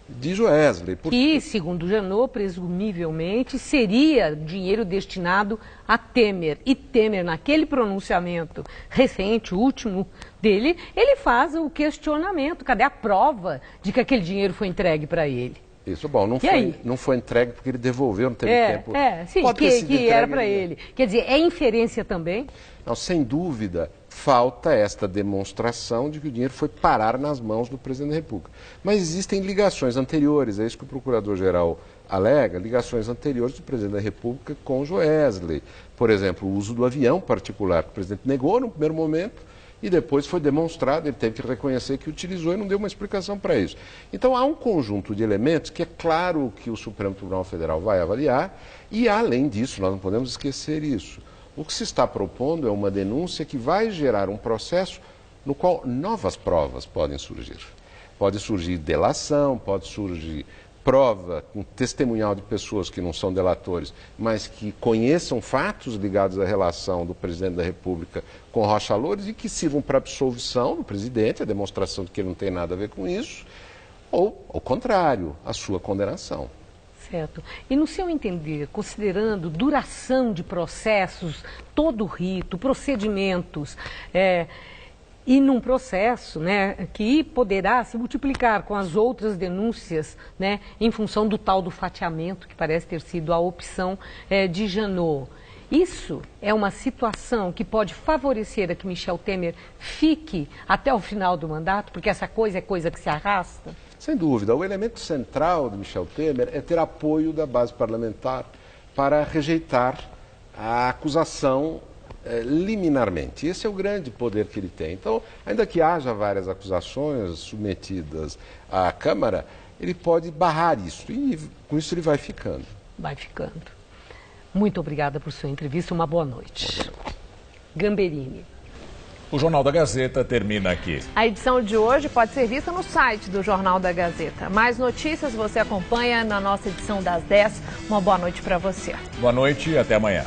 de Joesley. Que, segundo Janot, presumivelmente seria dinheiro destinado a Temer. E Temer, naquele pronunciamento recente, o último dele, ele faz o questionamento. Cadê a prova de que aquele dinheiro foi entregue para ele? Isso, bom, não foi entregue porque ele devolveu, não teve tempo. Sim, que era para ele. Quer dizer, é inferência também? Não, sem dúvida, falta esta demonstração de que o dinheiro foi parar nas mãos do presidente da República. Mas existem ligações anteriores, é isso que o procurador-geral alega, ligações anteriores do presidente da República com Joesley. Por exemplo, o uso do avião particular, que o presidente negou no primeiro momento, e depois foi demonstrado, ele teve que reconhecer que utilizou e não deu uma explicação para isso. Então há um conjunto de elementos que é claro que o Supremo Tribunal Federal vai avaliar e, além disso, nós não podemos esquecer isso. O que se está propondo é uma denúncia que vai gerar um processo no qual novas provas podem surgir. Pode surgir delação, pode surgir prova, um testemunhal de pessoas que não são delatores, mas que conheçam fatos ligados à relação do presidente da República com Rocha Loures e que sirvam para absolvição do presidente, a demonstração de que ele não tem nada a ver com isso, ou, ao contrário, a sua condenação. Certo. E no seu entender, considerando duração de processos, todo o rito, procedimentos, e num processo, né, que poderá se multiplicar com as outras denúncias, né, em função do tal do fatiamento, que parece ter sido a opção de Janot. Isso é uma situação que pode favorecer a que Michel Temer fique até o final do mandato, porque essa coisa é coisa que se arrasta? Sem dúvida. O elemento central de Michel Temer é ter apoio da base parlamentar para rejeitar a acusação liminarmente. Esse é o grande poder que ele tem. Então, ainda que haja várias acusações submetidas à Câmara, ele pode barrar isso e com isso ele vai ficando. Vai ficando. Muito obrigada por sua entrevista. Uma boa noite. Gamberini. O Jornal da Gazeta termina aqui. A edição de hoje pode ser vista no site do Jornal da Gazeta. Mais notícias você acompanha na nossa edição das 10. Uma boa noite para você. Boa noite e até amanhã.